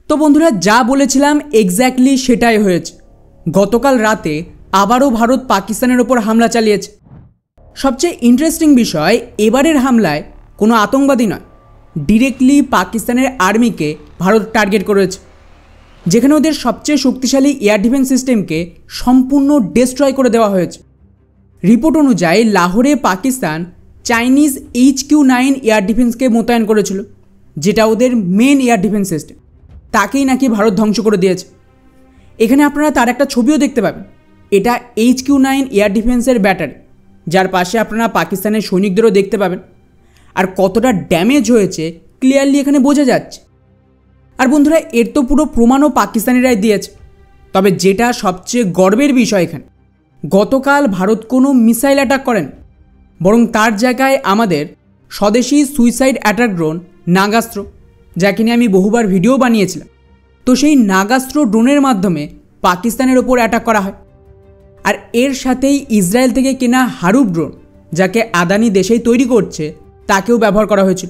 তো বন্ধুরা যা বলেছিলাম এক্স্যাক্টলি সেটাই হয়েছে। গতকাল রাতে আবারও ভারত পাকিস্তানের ওপর হামলা চালিয়েছে। সবচেয়ে ইন্টারেস্টিং বিষয়, এবারের হামলায় কোনো আতঙ্কবাদী নয়, ডিরেক্টলি পাকিস্তানের আর্মিকে ভারত টার্গেট করেছে, যেখানে ওদের সবচেয়ে শক্তিশালী এয়ার ডিফেন্স সিস্টেমকে সম্পূর্ণ ডিস্ট্রয় করে দেওয়া হয়েছে। রিপোর্ট অনুযায়ী লাহোরে পাকিস্তান চাইনিজ HQ-9 এয়ার ডিফেন্সকে মোতায়েন করেছিল, যেটা ওদের মেন এয়ার ডিফেন্স সিস্টেম। তাকেই নাকি ভারত ধ্বংস করে দিয়েছে। এখানে আপনারা তার একটা ছবিও দেখতে পাবেন। এটা HQ-9 এয়ার ডিফেন্সের ব্যাটারি, যার পাশে আপনারা পাকিস্তানের সৈনিকদেরও দেখতে পাবেন। আর কতটা ড্যামেজ হয়েছে ক্লিয়ারলি এখানে বোঝা যাচ্ছে। আর বন্ধুরা এর তো পুরো প্রমাণও পাকিস্তানিরাই দিয়েছে। তবে যেটা সবচেয়ে গর্বের বিষয়, এখানে গতকাল ভারত কোনো মিসাইল অ্যাটাক করেন, বরং তার জায়গায় আমাদের স্বদেশি সুইসাইড অ্যাটাক ড্রোন নাগাস্ত্র, যাকে নিয়ে আমি বহুবার ভিডিও বানিয়েছিলাম, তো সেই নাগাস্ত্র ড্রোনের মাধ্যমে পাকিস্তানের ওপর অ্যাটাক করা হয়। আর এর সাথেই ইসরায়েল থেকে কেনা হারুপ ড্রোন, যাকে আদানি দেশেই তৈরি করছে, তাকেও ব্যবহার করা হয়েছিল।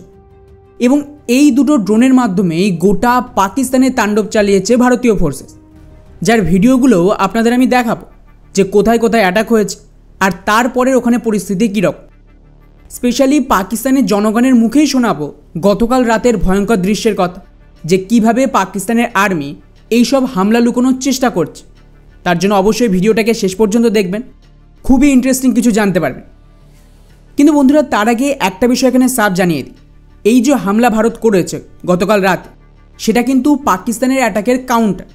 এবং এই দুটো ড্রোনের মাধ্যমেই গোটা পাকিস্তানে তাণ্ডব চালিয়েছে ভারতীয় ফোর্সেস, যার ভিডিওগুলোও আপনাদের আমি দেখাবো যে কোথায় কোথায় অ্যাটাক হয়েছে আর তারপরের ওখানে পরিস্থিতি কীরকম। স্পেশালি পাকিস্তানের জনগণের মুখেই শোনাবো গতকাল রাতের ভয়ঙ্কর দৃশ্যের কথা, যে কিভাবে পাকিস্তানের আর্মি এইসব হামলা লুকোনোর চেষ্টা করছে। তার জন্য অবশ্যই ভিডিওটাকে শেষ পর্যন্ত দেখবেন, খুবই ইন্টারেস্টিং কিছু জানতে পারবেন। কিন্তু বন্ধুরা তার আগে একটা বিষয় এখানে সাফ জানিয়ে দিই, এই যে হামলা ভারত করেছে গতকাল রাত, সেটা কিন্তু পাকিস্তানের অ্যাটাকের কাউন্টার।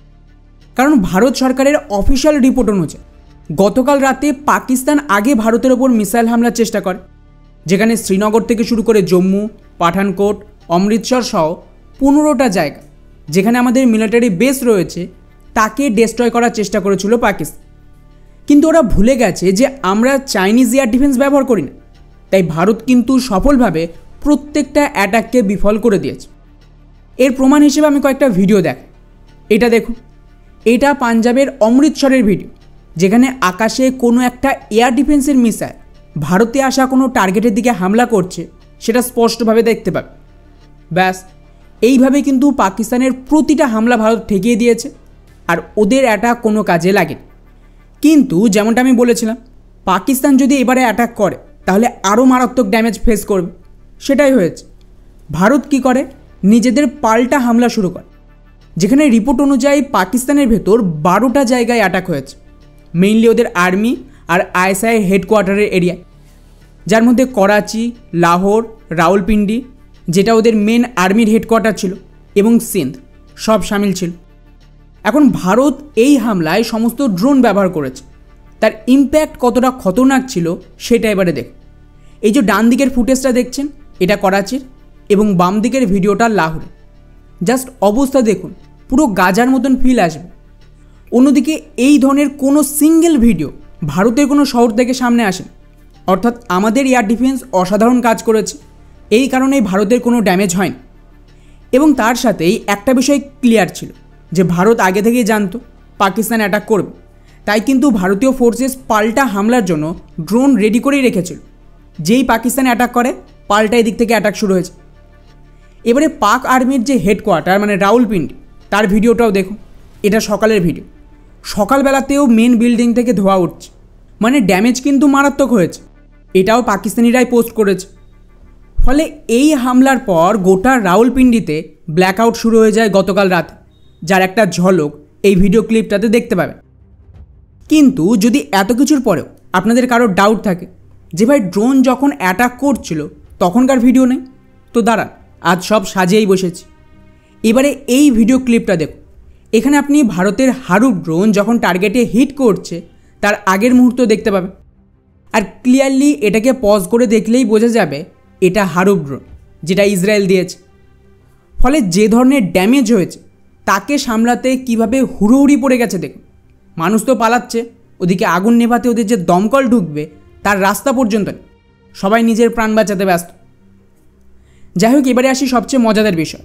কারণ ভারত সরকারের অফিসিয়াল রিপোর্ট অনুযায়ী গতকাল রাতে পাকিস্তান আগে ভারতের ওপর মিসাইল হামলার চেষ্টা করে, যেখানে শ্রীনগর থেকে শুরু করে জম্মু, পাঠানকোট, অমৃতসর সহ 15টা জায়গা যেখানে আমাদের মিলিটারি বেস রয়েছে, তাকে ডিস্ট্রয় করার চেষ্টা করেছিল পাকিস্তান। কিন্তু ওরা ভুলে গেছে যে আমরা চাইনিজ এয়ার ডিফেন্স ব্যবহার করি না, তাই ভারত কিন্তু সফলভাবে প্রত্যেকটা অ্যাটাককে বিফল করে দিয়েছে। এর প্রমাণ হিসেবে আমি কয়েকটা ভিডিও দেখাই। এটা দেখুন, এটা পাঞ্জাবের অমৃতসরের ভিডিও, যেখানে আকাশে কোনো একটা এয়ার ডিফেন্সের মিসাইল ভারতে আসা কোনো টার্গেটের দিকে হামলা করছে, সেটা স্পষ্টভাবে দেখতে পাবে। ব্যাস এইভাবে কিন্তু পাকিস্তানের প্রতিটা হামলা ভারত ঠেকিয়ে দিয়েছে, আর ওদের অ্যাটাক কোনো কাজে লাগেনি। কিন্তু যেমনটা আমি বলেছিলাম, পাকিস্তান যদি এবারে অ্যাটাক করে তাহলে আরও মারাত্মক ড্যামেজ ফেস করবে। সেটাই হয়েছে। ভারত কি করে, নিজেদের পাল্টা হামলা শুরু করে, যেখানে রিপোর্ট অনুযায়ী পাকিস্তানের ভেতর 12টা জায়গায় অ্যাটাক হয়েছে, মেইনলি ওদের আর্মি আর ISI হেডকোয়ার্টারের এরিয়ায়, যার মধ্যে করাচি, লাহোর, রাওয়ালপিন্ডি, যেটা ওদের মেন আর্মির হেডকোয়ার্টার ছিল, এবং সিন্ধ সব সামিল ছিল। এখন ভারত এই হামলায় সমস্ত ড্রোন ব্যবহার করেছে। তার ইম্প্যাক্ট কতটা খতরনাক ছিল সেটা এবারে দেখুন। এই যে ডান দিকের ফুটেজটা দেখছেন, এটা করাচির, এবং বাম দিকের ভিডিওটা লাহোরের। জাস্ট অবস্থা দেখুন, পুরো গাজার মতন ফিল আসবে। অন্যদিকে এই ধরনের কোনো সিঙ্গেল ভিডিও ভারতের কোনো শহর থেকে সামনে আসেন, অর্থাৎ আমাদের এয়ার ডিফেন্স অসাধারণ কাজ করেছে, এই কারণেই ভারতের কোনো ড্যামেজ হয়নি। এবং তার সাথেই একটা বিষয় ক্লিয়ার ছিল যে ভারত আগে থেকেই জানতো পাকিস্তান অ্যাটাক করবে, তাই কিন্তু ভারতীয় ফোর্সেস পাল্টা হামলার জন্য ড্রোন রেডি করেই রেখেছিল। যেই পাকিস্তান অ্যাটাক করে, পাল্টা এদিক থেকে অ্যাটাক শুরু হয়েছে। এবারে পাক আর্মির যে হেডকোয়ার্টার মানে রাওয়ালপিন্ডি, তার ভিডিওটাও দেখুন। এটা সকালের ভিডিও। সকালবেলাতেও মেন বিল্ডিং থেকে ধোঁয়া উঠছে, মানে ড্যামেজ কিন্তু মারাত্মক হয়েছে। এটাও পাকিস্তানিরাই পোস্ট করেছে। ফলে এই হামলার পর গোটা রাওয়ালপিন্ডিতে ব্ল্যাকআউট শুরু হয়ে যায় গতকাল রাতে, যার একটা ঝলক এই ভিডিও ক্লিপটাতে দেখতে পাবেন। কিন্তু যদি এত কিছুর পরেও আপনাদের কারোর ডাউট থাকে যে ভাই ড্রোন যখন অ্যাটাক করছিল তখনকার ভিডিও নেই, তো দাঁড়ান, আজ সব সাজিয়েই বসেছি। এবারে এই ভিডিও ক্লিপটা দেখুন। এখানে আপনি ভারতের হারুপ ড্রোন যখন টার্গেটে হিট করছে তার আগের মুহূর্ত দেখতে পাবেন। আর ক্লিয়ারলি এটাকে পজ করে দেখলেই বোঝা যাবে এটা হারুপ ড্রোন, যেটা ইসরায়েল দিয়েছে। ফলে যে ধরনের ড্যামেজ হয়েছে তাকে সামলাতে কিভাবে হুড়োহুড়ি পড়ে গেছে দেখুন। মানুষ তো পালাচ্ছে, ওদিকে আগুন নেভাতে ওদের যে দমকল ঢুকবে তার রাস্তা পর্যন্ত নেই, সবাই নিজের প্রাণ বাঁচাতে ব্যস্ত। যাই হোক, এবারে আসি সবচেয়ে মজাদার বিষয়,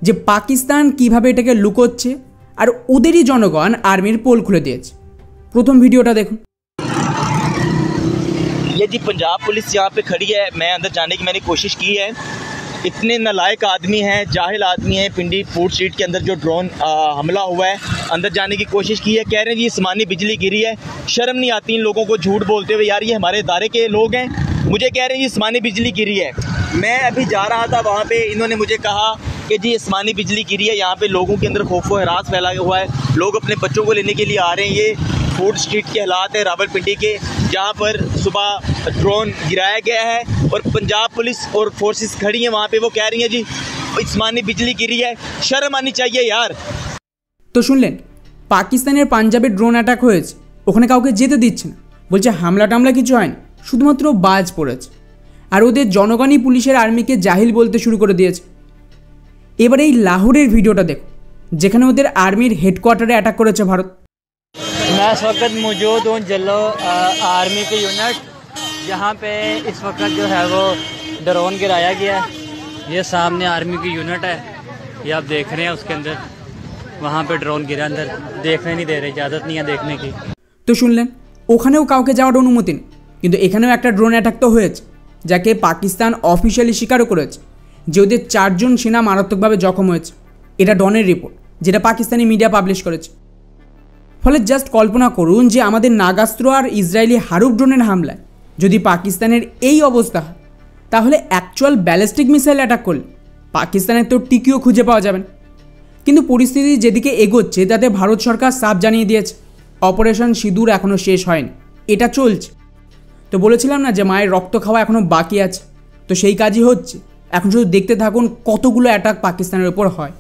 যে পাকিস্তান কিভাবে এটাকে লুকোচ্ছে আর ওদেরই জনগণ আর্মির পোল খুলে দিয়েছে। প্রথম ভিডিওটা দেখুন। ये जी पंजाब पुलिस यहाँ पे खड़ी है। मैं अंदर जाने की मैंने कोशिश की है, इतने नालायक आदमी हैं, जाहिल आदमी हैं। पिंडी फूड स्ट्रीट के अंदर जो ड्रोन हमला हुआ है, अंदर जाने की कोशिश की है, कह रहे हैं जी आसमानी बिजली गिरी है। शर्म नहीं आती इन लोगों को झूठ बोलते हुए। यार ये हमारे इदारे के लोग हैं, मुझे कह रहे हैं जी आसमानी बिजली गिरी है। मैं अभी जा रहा था वहाँ पे, इन्होंने मुझे कहा कि जी आसमानी बिजली गिरी है। यहाँ पे लोगों के अंदर खौफ व हरास फैला हुआ है, लोग अपने बच्चों को लेने के लिए आ रहे हैं। ये फूड स्ट्रीट के हालात है रावलपिंडी के, जहाँ पर सुबह ड्रोन गिराया गया है और पंजाब पुलिस और फोर्सेस खड़ी हैं वहाँ पे। वो कह रही हैं जी आसमानी बिजली गिरी है। शर्म आनी चाहिए यार। তো শুনলেন পাকিস্তানের পাঞ্জাবে ড্রোন অ্যাটাক হয়েছে, ওখানে কাউকে যেতে দিচ্ছে না, বলছে হামলা টামলা কিছু হয়নি, শুধুমাত্র বাজ পড়েছে। আর ওদের জনগণই পুলিশের আর্মিকে জাহিল বলতে শুরু করে দিয়েছে। এবার এই লাহোরের ভিডিওটা দেখো, যেখানে ওদের আর্মির হেডকোয়ার্টারে অ্যাটাক করেছে ভারত। मैं इस वक्त मौजूद हूँ जल्लो आर्मी के यूनिट, जहाँ पे इस वक्त जो है वो ड्रोन गिराया गया है। ये सामने आर्मी की यूनिट है, ये आप देख रहे हैं। उसके अंदर वहाँ पे ड्रोन गिरा, अंदर देखने नहीं दे रहे, इजाज़त नहीं है देखने की। তো শুনলেন ওখানেও কাউকে যাওয়ার অনুমতি নেই, কিন্তু এখানেও একটা ড্রোন অ্যাটাক তো হয়েছে, যাকে পাকিস্তান অফিসিয়ালি স্বীকারও করেছে যে ওদের 4 জন সেনা মারাত্মকভাবে জখম হয়েছে। এটা ডনের রিপোর্ট, যেটা পাকিস্তানি মিডিয়া পাবলিশ করেছে। ফলে জাস্ট কল্পনা করুন যে আমাদের নাগাস্ত্র আর ইসরায়েলি হারুপ ড্রোনের হামলায় যদি পাকিস্তানের এই অবস্থা হয়, তাহলে অ্যাকচুয়াল ব্যালিস্টিক মিসাইল অ্যাটাক করলে পাকিস্তানের তো টিকিও খুঁজে পাওয়া যাবে না। কিন্তু পরিস্থিতি যেদিকে এগোচ্ছে তাতে ভারত সরকার সাফ জানিয়ে দিয়েছে অপারেশন সিঁদুর এখনও শেষ হয়নি, এটা চলছে। তো বলেছিলাম না যে মায়ের রক্ত খাওয়া এখনও বাকি আছে, তো সেই কাজই হচ্ছে। এখন শুধু দেখতে থাকুন কতগুলো অ্যাটাক পাকিস্তানের ওপর হয়।